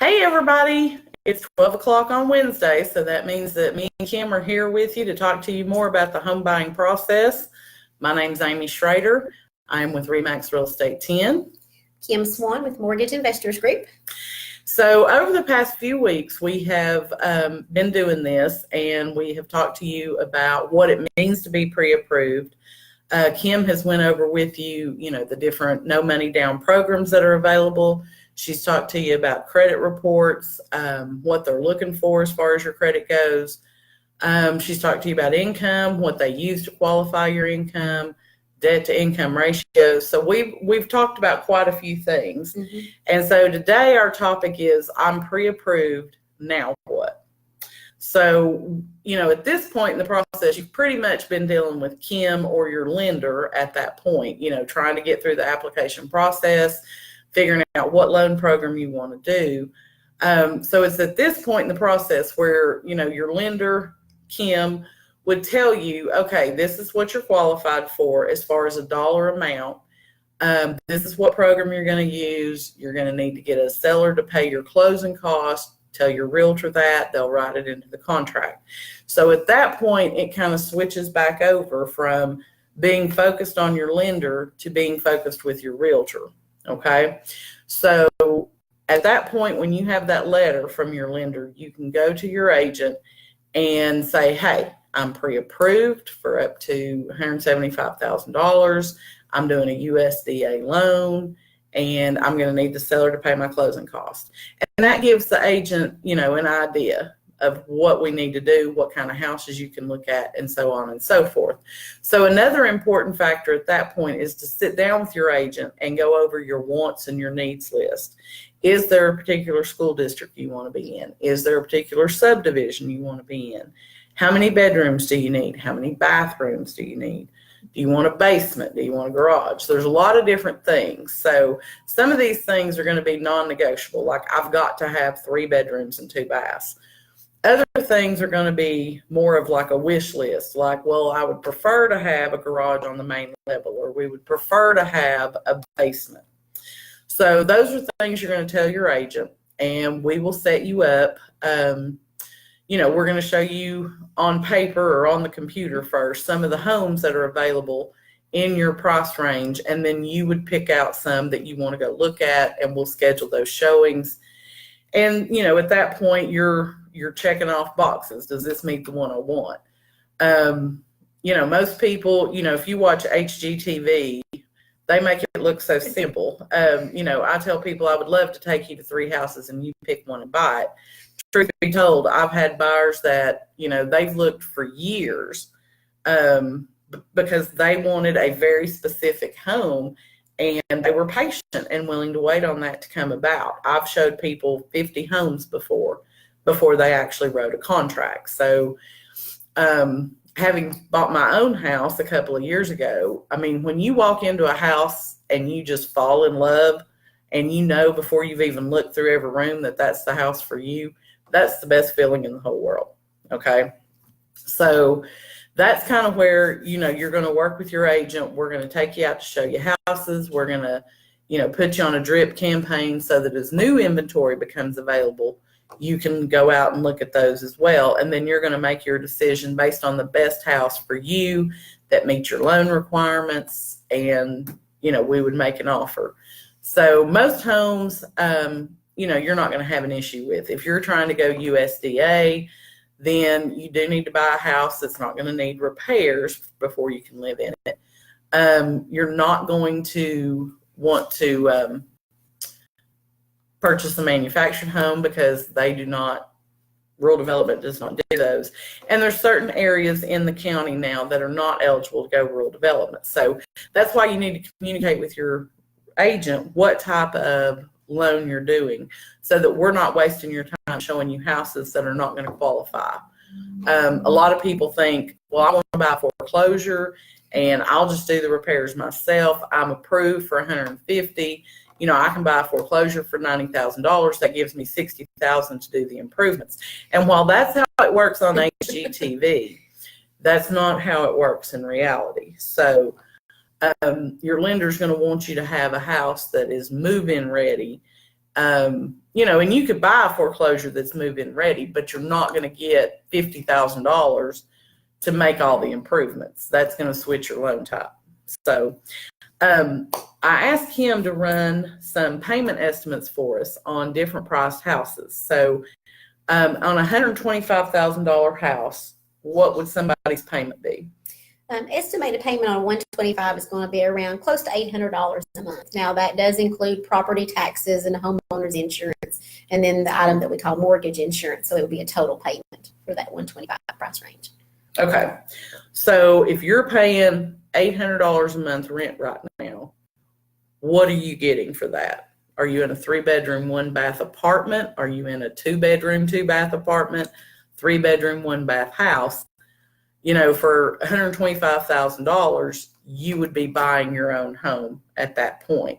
Hey everybody, it's 12 o'clock on Wednesday, so that means that me and Kim are here with you to talk to you more about the home buying process. My name's Amy Schrader. I'm with RE/MAX Real Estate 10. Kim Swan with Mortgage Investors Group. So over the past few weeks, we have been doing this, and we have talked to you about what it means to be pre-approved. Kim has went over with you, the different no money down programs that are available. She's talked to you about credit reports, what they're looking for as far as your credit goes. She's talked to you about income, what they use to qualify your income, debt to income ratios. So we've talked about quite a few things. Mm-hmm. And so today our topic is I'm pre-approved, now what? So, at this point in the process, you've pretty much been dealing with Kim or your lender at that point, trying to get through the application process, figuring out what loan program you want to do. So it's at this point in the process where, your lender, Kim, would tell you, okay, this is what you're qualified for as far as a dollar amount. This is what program you're going to use. You're going to need to get a seller to pay your closing costs. Tell your realtor that. They'll write it into the contract. So at that point, it kind of switches back over from being focused on your lender to being focused with your realtor. Okay, so at that point, when you have that letter from your lender, you can go to your agent and say, hey, I'm pre-approved for up to $175,000. I'm doing a USDA loan, and I'm going to need the seller to pay my closing costs. And that gives the agent, an idea of what we need to do, what kind of houses you can look at, and so on and so forth. So another important factor at that point is to sit down with your agent and go over your wants and your needs list. Is there a particular school district you want to be in? Is there a particular subdivision you want to be in? How many bedrooms do you need? How many bathrooms do you need? Do you want a basement? Do you want a garage? There's a lot of different things. So some of these things are going to be non-negotiable. Like I've got to have 3 bedrooms and 2 baths. Other things are going to be more of like a wish list. Like, well, I would prefer to have a garage on the main level, or we would prefer to have a basement. So those are things you're going to tell your agent, and we will set you up. We're going to show you on paper or on the computer first some of the homes that are available in your price range, and then you would pick out some that you want to go look at, and we'll schedule those showings. And, at that point, you're checking off boxes. Does this meet the one I want? Most people, if you watch HGTV, they make it look so simple. I tell people I would love to take you to 3 houses and you pick one and buy it. Truth be told, I've had buyers that, they've looked for years because they wanted a very specific home, and they were patient and willing to wait on that to come about. I've showed people 50 homes before they actually wrote a contract. So having bought my own house a couple of years ago, when you walk into a house and you just fall in love, and before you've even looked through every room that that's the house for you, that's the best feeling in the whole world. Okay. So that's kind of where, you're going to work with your agent. We're going to take you out to show you houses. We're going to, put you on a drip campaign so that as new inventory becomes available, you can go out and look at those as well. And then you're going to make your decision based on the best house for you that meets your loan requirements. And, we would make an offer. So most homes, you're not going to have an issue with. If you're trying to go USDA, then you do need to buy a house that's not going to need repairs before you can live in it. You're not going to want to purchase a manufactured home because rural development does not do those. And there's certain areas in the county now that are not eligible to go rural development. So that's why you need to communicate with your agent what type of loan you're doing, so that we're not wasting your time showing you houses that are not going to qualify. A lot of people think, well, I want to buy foreclosure and I'll just do the repairs myself. I'm approved for $150,000. I can buy a foreclosure for $90,000. That gives me $60,000 to do the improvements. And while that's how it works on HGTV, that's not how it works in reality. So your lender's going to want you to have a house that is move-in ready And you could buy a foreclosure that's move-in ready, but you're not going to get $50,000 to make all the improvements. That's going to switch your loan type. So I asked him to run some payment estimates for us on different priced houses. So on a $125,000 house, what would somebody's payment be? Estimated payment on 125 is going to be around close to $800 a month. Now, that does include property taxes and homeowner's insurance, and then the item that we call mortgage insurance. So it would be a total payment for that 125 price range. Okay. So if you're paying $800 a month rent right now, what are you getting for that? Are you in a 3-bedroom, 1-bath apartment? Are you in a 2-bedroom, 2-bath apartment, 3-bedroom, 1-bath house? For $125,000, you would be buying your own home at that point.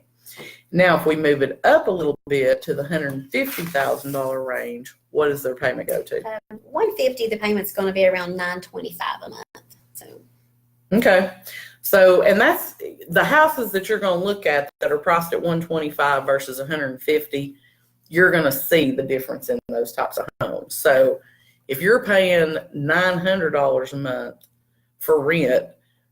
Now, if we move it up a little bit to the $150,000 range, what does their payment go to? 150, the payment's going to be around $925 a month. So. Okay. So, and that's the houses that you're going to look at that are priced at 125 versus 150. You're going to see the difference in those types of homes. So, if you're paying $900 a month for rent,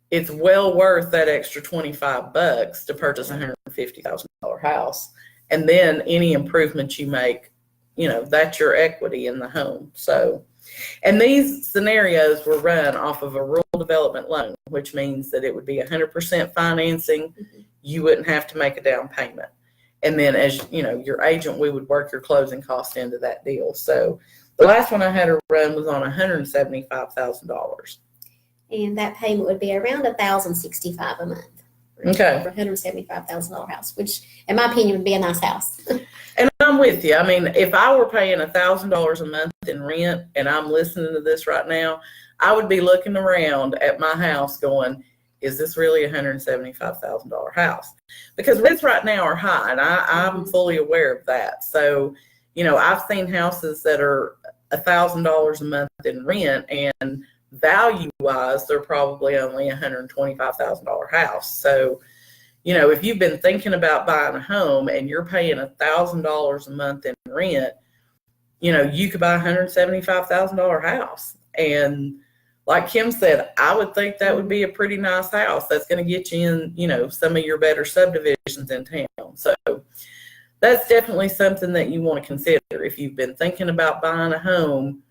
it's well worth that extra $25 to purchase a $150,000 house. And then any improvements you make, that's your equity in the home. So, and these scenarios were run off of a rural development loan, which means that it would be 100% financing. You wouldn't have to make a down payment. And then as your agent, we would work your closing cost into that deal. So the last one I had to run was on $175,000. And that payment would be around $1,065 a month. Okay. For a $175,000 house, which in my opinion would be a nice house. And I'm with you. I mean, if I were paying $1,000 a month in rent and I'm listening to this right now, I would be looking around at my house going, is this really a $175,000 house? Because rents right now are high, and I'm fully aware of that. So, I've seen houses that are $1,000 a month in rent, and value-wise, they're probably only a $125,000 house. So, if you've been thinking about buying a home and you're paying $1,000 a month in rent, you could buy a $175,000 house. And like Kim said, I would think that would be a pretty nice house. That's going to get you in, some of your better subdivisions in town. So that's definitely something that you want to consider. If you've been thinking about buying a home,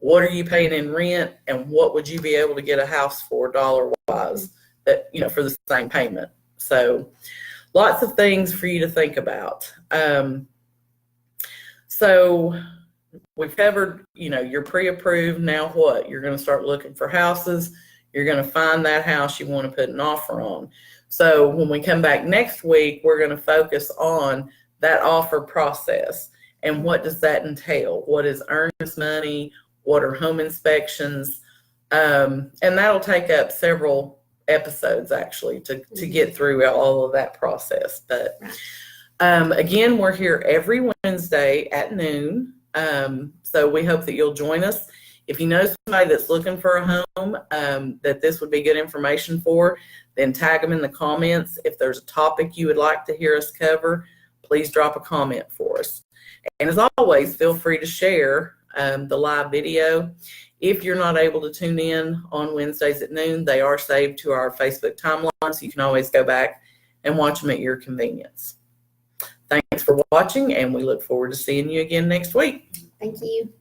what are you paying in rent, and what would you be able to get a house for dollar-wise that, for the same payment? So lots of things for you to think about. So we've covered, you're pre-approved. Now what? You're going to start looking for houses. You're going to find that house you want to put an offer on. So when we come back next week, we're going to focus on that offer process. And what does that entail? What is earnest money? What are home inspections? And that'll take up several episodes actually to get through all of that process. But again, we're here every Wednesday at noon. So we hope that you'll join us. If you know somebody that's looking for a home that this would be good information for, then tag them in the comments. If there's a topic you would like to hear us cover, please drop a comment for us. And as always, feel free to share the live video. If you're not able to tune in on Wednesdays at noon, they are saved to our Facebook timeline, so you can always go back and watch them at your convenience. Thanks for watching, and we look forward to seeing you again next week. Thank you.